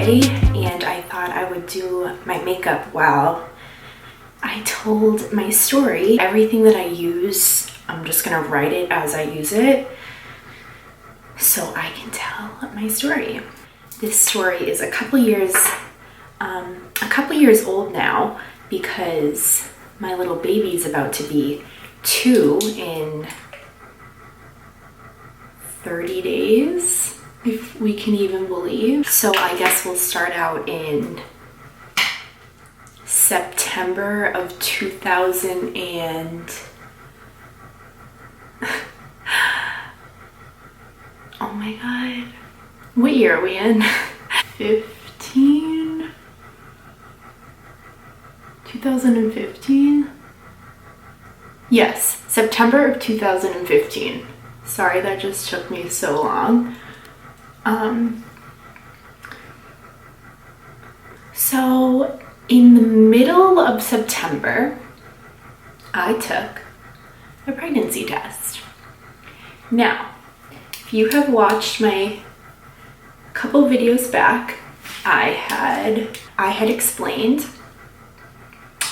today, and I thought I would do my makeup while I told my story. Everything that I use, I'm just gonna write it as I use it so I can tell my story. This story is a couple years old now because my little baby is about to be 2 in 30 days, if we can even believe. So I guess we'll start out in September of 2000 and oh my god, what year are we in? 2015? Yes, September of 2015. Sorry, that just took me so long. So in the middle of September, I took a pregnancy test. Now, if you have watched my couple videos back, I had explained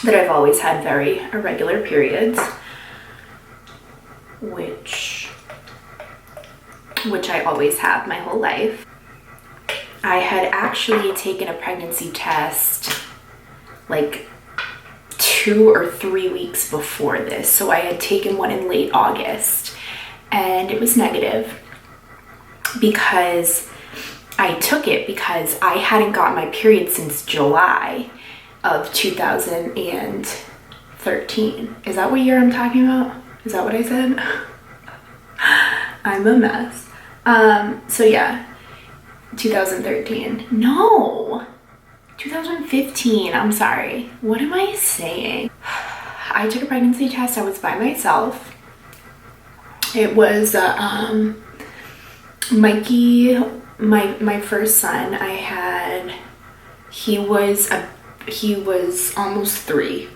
that I've always had very irregular periods, which I always have my whole life. I had actually taken a pregnancy test like 2 or 3 weeks before this. So I had taken one in late August and it was negative because I took it because I hadn't gotten my period since July of 2013. Is that what year I'm talking about? Is that what I said? I'm a mess. So yeah, 2013. No, 2015. I'm sorry. What am I saying? I took a pregnancy test. I was by myself. It was Mikey, my first son. He was almost 3.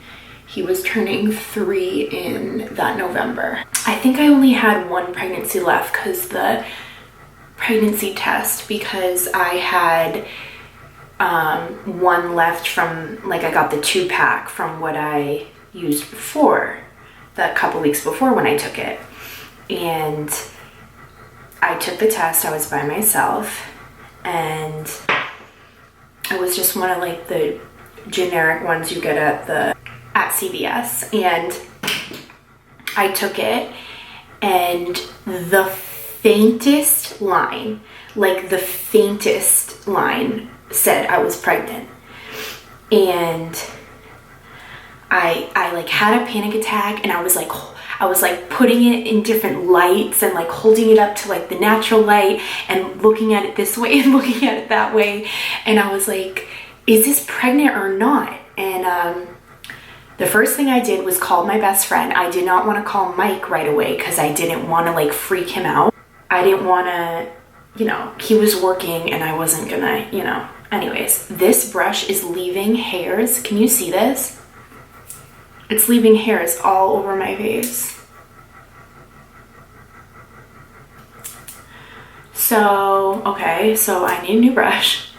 He was turning 3 in that November. I think I only had one pregnancy left because the pregnancy test, because I had one left from, like, I got the 2-pack from what I used before, the couple weeks before when I took it. And I took the test. I was by myself, and it was just one of like the generic ones you get at CVS, and I took it, and the faintest line said I was pregnant. And I like had a panic attack, and I was like putting it in different lights and like holding it up to like the natural light and looking at it this way and looking at it that way, and I was like, is this pregnant or not? And the first thing I did was call my best friend. I did not want to call Mike right away because I didn't want to like freak him out. I didn't want to, he was working and I wasn't gonna, Anyways, this brush is leaving hairs. Can you see this? It's leaving hairs all over my face. So, okay, so I need a new brush.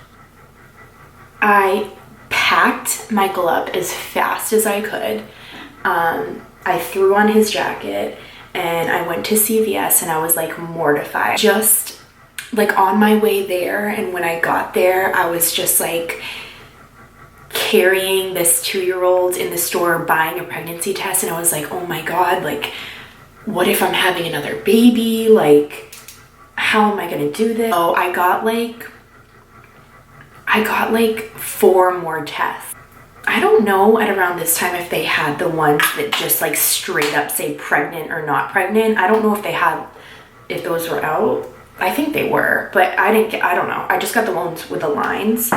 I packed Michael up as fast as I could. I threw on his jacket and I went to CVS, and I was like mortified. Just like on my way there, and when I got there, I was just like carrying this 2-year-old in the store buying a pregnancy test, and I was like, oh my god, like what if I'm having another baby? Like, how am I gonna do this? So I got like 4 more tests. I don't know at around this time if they had the ones that just like straight up say pregnant or not pregnant. I don't know if those were out. I think they were, but I don't know. I just got the ones with the lines.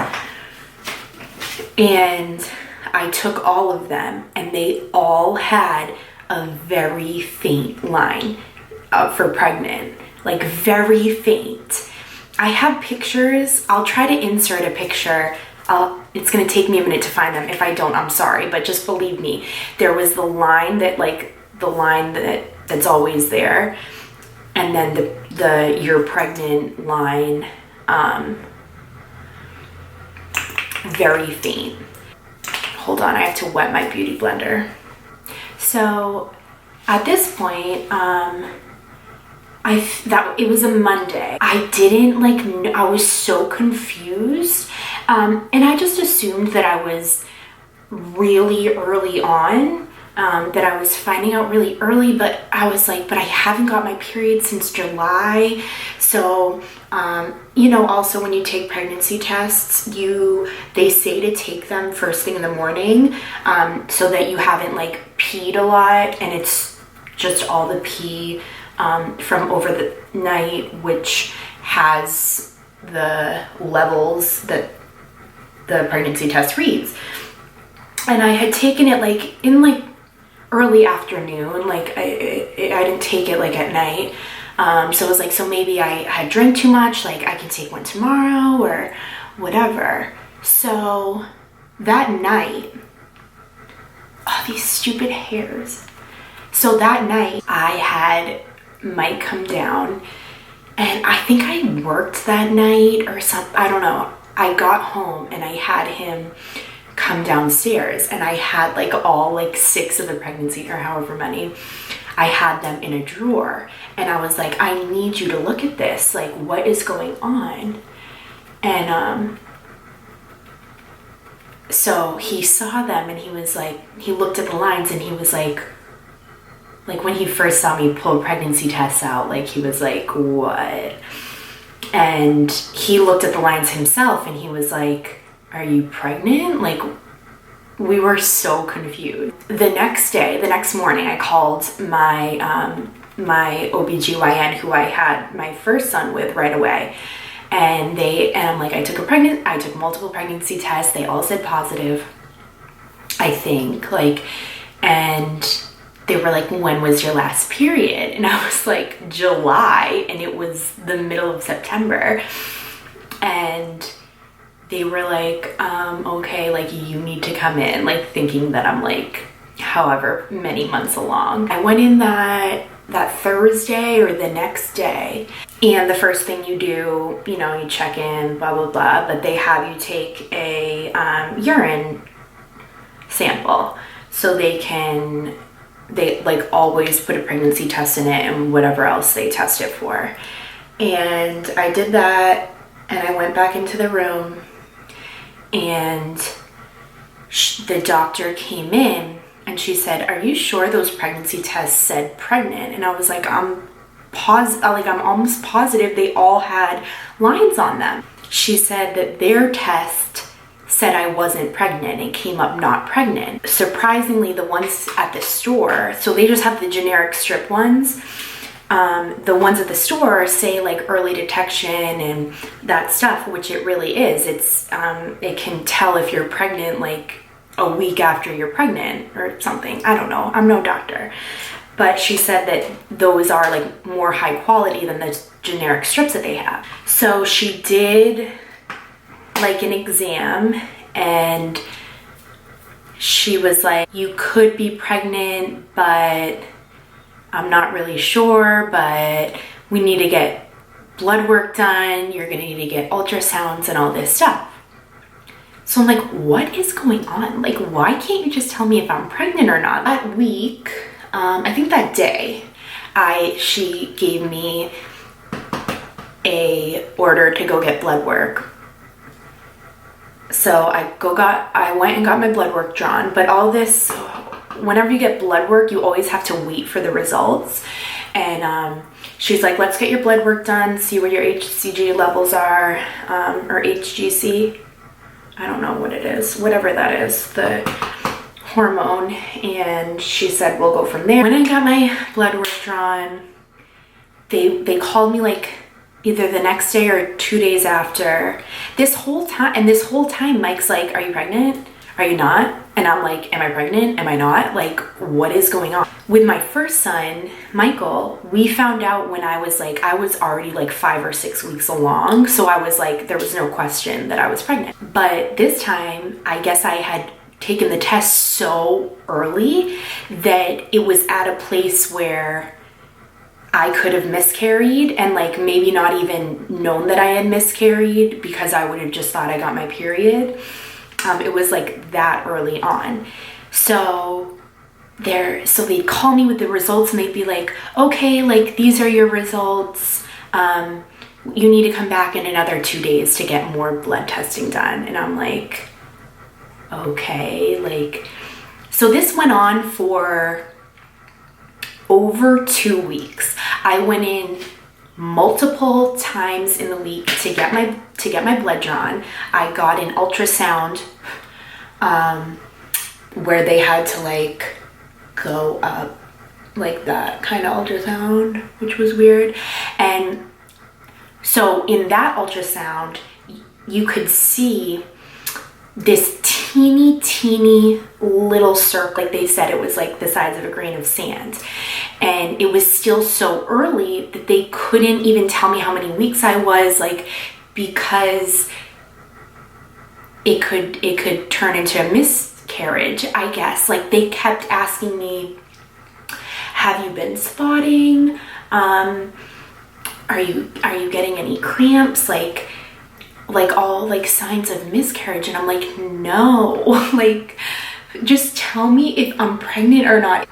And I took all of them, and they all had a very faint line for pregnant, like very faint. I have pictures. I'll try to insert a picture. It's gonna take me a minute to find them. If I don't, I'm sorry, but just believe me. There was the line that's always there, and then the you're pregnant line very faint. Hold on, I have to wet my beauty blender. So at this point, it was a Monday. I didn't I was so confused. And I just assumed that I was really early on, that I was finding out really early, but I was like, but I haven't got my period since July. So, also when you take pregnancy tests, they say to take them first thing in the morning, so that you haven't peed a lot, and it's just all the pee from over the night, which has the levels that the pregnancy test reads. And I had taken it in early afternoon, I didn't take it at night. So it was so maybe I had drank too much, I can take one tomorrow or whatever. So that night, these stupid hairs. So that night I had Mike come down, and I think I worked that night or something, I don't know. I got home and I had him come downstairs, and I had all 6 of the pregnancy, or however many, I had them in a drawer, and I was like, I need you to look at this, what is going on? And so he saw them, and he was he looked at the lines, and he was when he first saw me pull pregnancy tests out, he was what? And he looked at the lines himself, and he was are you pregnant? We were so confused. The next morning, I called my my OBGYN, who I had my first son with right away. And I'm I took multiple pregnancy tests. They all said positive, I think, and they were when was your last period? And I was July, and it was the middle of September. And they were okay, you need to come in, thinking that I'm however many months along. I went in that Thursday or the next day, and the first thing you do, you check in, blah, blah, blah, but they have you take a urine sample, so they always put a pregnancy test in it and whatever else they test it for. And I did that, and I went back into the room, and the doctor came in, and she said, "Are you sure those pregnancy tests said pregnant?" And I was I'm almost positive they all had lines on them. She said that their test said I wasn't pregnant and came up not pregnant. Surprisingly, the ones at the store, so they just have the generic strip ones. The ones at the store say early detection and that stuff, which it really is. It's it can tell if you're pregnant a week after you're pregnant or something. I don't know. I'm no doctor. But she said that those are more high quality than the generic strips that they have. So she did an exam, and she was you could be pregnant, but I'm not really sure, but we need to get blood work done. You're gonna need to get ultrasounds and all this stuff. So I'm what is going on? Why can't you just tell me if I'm pregnant or not? That week, I think that day, she gave me a order to go get blood work. So I went and got my blood work drawn, but all this, whenever you get blood work, you always have to wait for the results. And she's let's get your blood work done, see what your HCG levels are, or HGC. I don't know what it is, whatever that is, the hormone. And she said, we'll go from there. When I got my blood work drawn, they called me either the next day or 2 days after. This whole time, Mike's are you pregnant? Are you not? And I'm am I pregnant? Am I not? What is going on? With my first son, Michael, we found out when I was I was already 5 or 6 weeks along. So I was there was no question that I was pregnant. But this time, I guess I had taken the test so early that it was at a place where I could have miscarried and maybe not even known that I had miscarried, because I would have just thought I got my period. It was like that early on. So they'd call me with the results and they'd be like, okay, like these are your results. You need to come back in another 2 days to get more blood testing done. And I'm like, okay, like, so this went on for over 2 weeks. I went in multiple times in the week to get my blood drawn. I got an ultrasound where they had to like go up like that kind of ultrasound, which was weird. And so in that ultrasound, you could see this teeny little circle. Like they said, it was like the size of a grain of sand. And it was still so early that they couldn't even tell me how many weeks I was, like, because it could turn into a miscarriage, I guess. Like they kept asking me, have you been spotting? Are you getting any cramps? Like all like signs of miscarriage. And I'm like, no, like just tell me if I'm pregnant or not.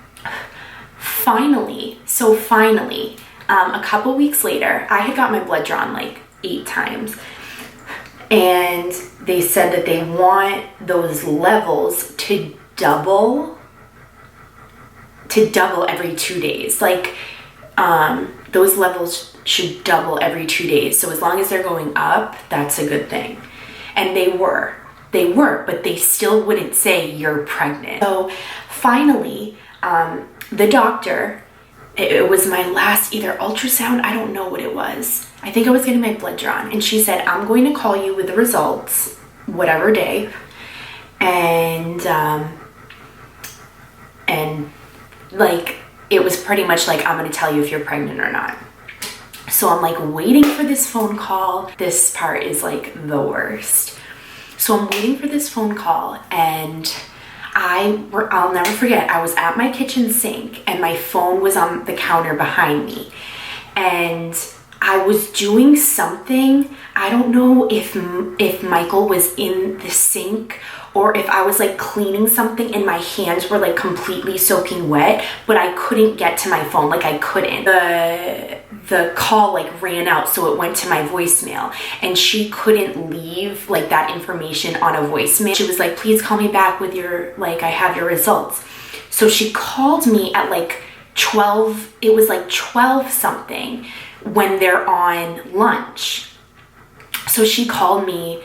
Finally, a couple weeks later, I had got my blood drawn like 8 times. And they said that they want those levels to double every 2 days. Like those levels should double every 2 days. So as long as they're going up, that's a good thing. And they were, but they still wouldn't say you're pregnant. So finally, the doctor, it was my last either ultrasound, I don't know what it was. I think I was getting my blood drawn. And she said, I'm going to call you with the results, whatever day. And like, it was pretty much like, I'm going to tell you if you're pregnant or not. So I'm like waiting for this phone call. This part is like the worst. So I'm waiting for this phone call, and I'll never forget, I was at my kitchen sink and my phone was on the counter behind me. And I was doing something. I don't know if Michael was in the sink or if I was like cleaning something and my hands were like completely soaking wet, but I couldn't get to my phone. Like I couldn't. The call like ran out, so it went to my voicemail, and she couldn't leave like that information on a voicemail. She was like, please call me back with your, like, I have your results. So she called me at like 12, it was like 12 something when they're on lunch. So she called me.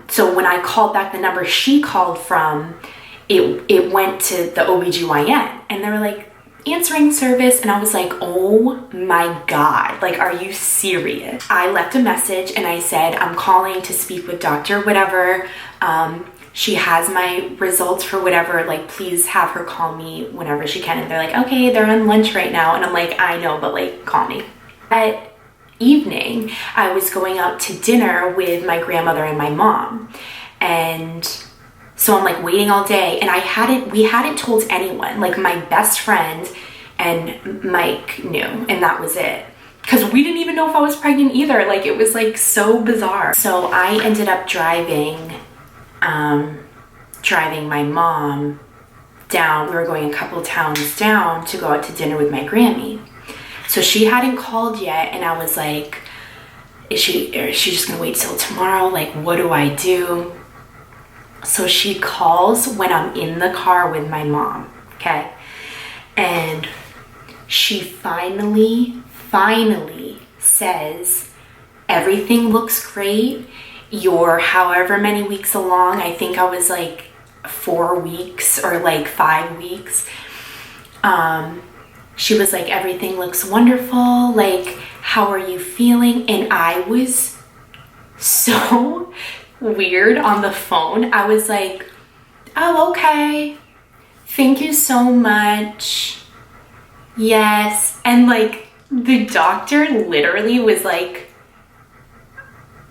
So when I called back the number she called from, it went to the OBGYN, and they were like, answering service. And I was like, oh my God, like, are you serious? I left a message and I said, I'm calling to speak with Dr. whatever. She has my results for whatever, like, please have her call me whenever she can. And they're like, okay, they're on lunch right now. And I'm like, I know, but like, call me. At evening, I was going out to dinner with my grandmother and my mom. And so I'm like waiting all day, and we hadn't told anyone. Like my best friend and Mike knew, and that was it. Because we didn't even know if I was pregnant either. Like it was like so bizarre. So I ended up driving my mom down. We were going a couple towns down to go out to dinner with my Grammy. So she hadn't called yet, and I was like, is she just gonna wait till tomorrow? Like, what do I do? So she calls when I'm in the car with my mom, okay? And she finally says, everything looks great. You're however many weeks along. I think I was like 4 weeks or like 5 weeks. She was like, everything looks wonderful. Like, how are you feeling? And I was so weird on the phone. I was like, oh, okay. Thank you so much. Yes. And like the doctor literally was like,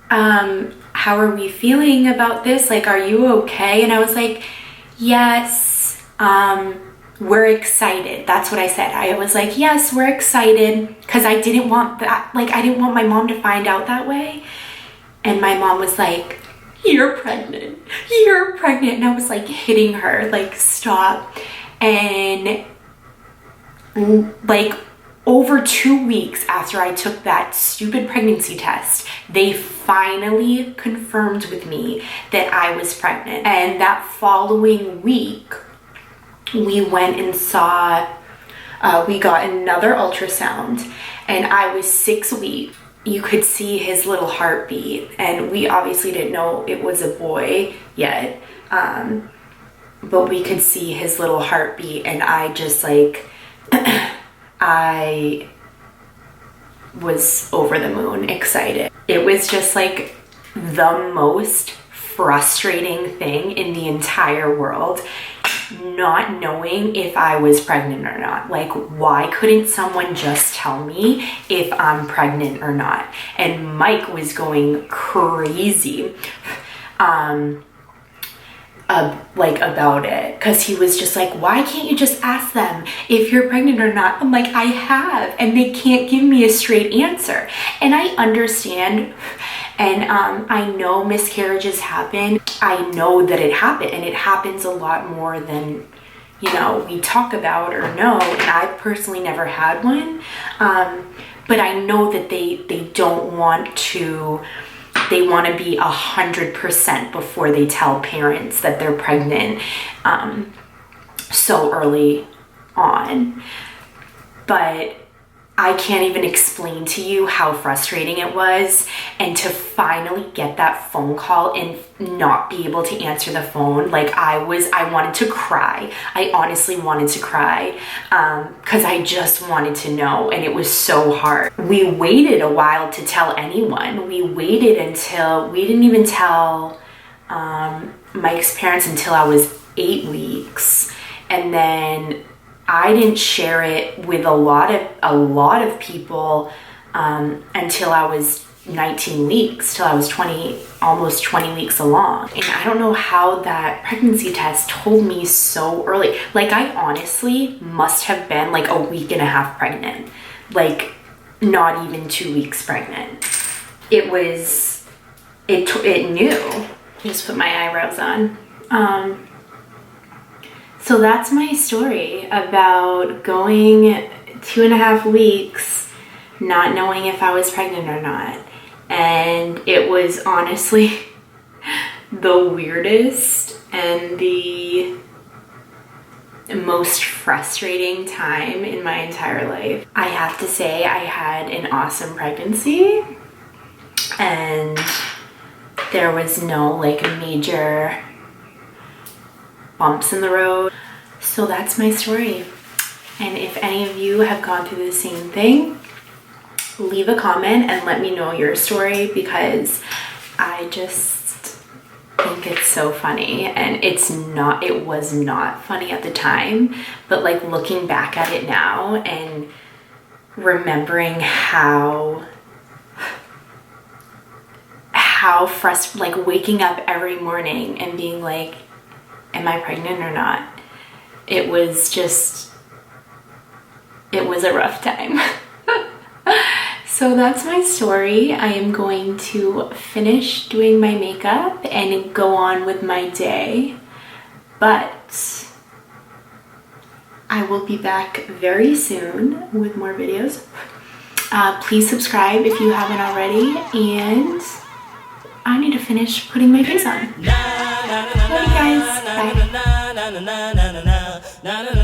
how are we feeling about this? Like, are you okay? And I was like, yes, we're excited. That's what I said. I was like, yes, we're excited. Because I didn't want that. Like, I didn't want my mom to find out that way. And my mom was like, you're pregnant, you're pregnant. And I was like hitting her, like, stop. And like over 2 weeks after I took that stupid pregnancy test, they finally confirmed with me that I was pregnant. And that following week, we went and saw, we got another ultrasound, and I was 6 weeks. You could see his little heartbeat, and we obviously didn't know it was a boy yet, but we could see his little heartbeat, and I just like, I was over the moon excited. It was just like the most frustrating thing in the entire world, not knowing if I was pregnant or not. Like, why couldn't someone just tell me if I'm pregnant or not? And Mike was going crazy like about it, because he was just like, why can't you just ask them if you're pregnant or not? I'm like, I have, and they can't give me a straight answer. And I understand, and I know miscarriages happen. I know that it happened, and it happens a lot more than, you know, we talk about or know. And I personally never had one, but I know that they don't want to. They want to be 100% before they tell parents that they're pregnant so early on. But I can't even explain to you how frustrating it was, and to finally get that phone call and not be able to answer the phone. Like, I wanted to cry. I honestly wanted to cry because I just wanted to know, and it was so hard. We waited a while to tell anyone. We waited until, we didn't even tell Mike's parents until I was 8 weeks, and then I didn't share it with a lot of people until I was 19 weeks, till I was almost 20 weeks along. And I don't know how that pregnancy test told me so early. Like, I honestly must have been like a week and a half pregnant, like not even 2 weeks pregnant. It knew. Just put my eyebrows on. So that's my story about going 2.5 weeks not knowing if I was pregnant or not. And it was honestly the weirdest and the most frustrating time in my entire life. I have to say, I had an awesome pregnancy, and there was no like major bumps in the road. So that's my story. And if any of you have gone through the same thing, leave a comment and let me know your story, because I just think it's so funny. And it was not funny at the time, but like looking back at it now and remembering how frustrating, like waking up every morning and being like, am I pregnant or not? It was a rough time. So that's my story. I am going to finish doing my makeup and go on with my day, but I will be back very soon with more videos. Please subscribe if you haven't already, and I need to finish putting my face on. Love you guys. Bye.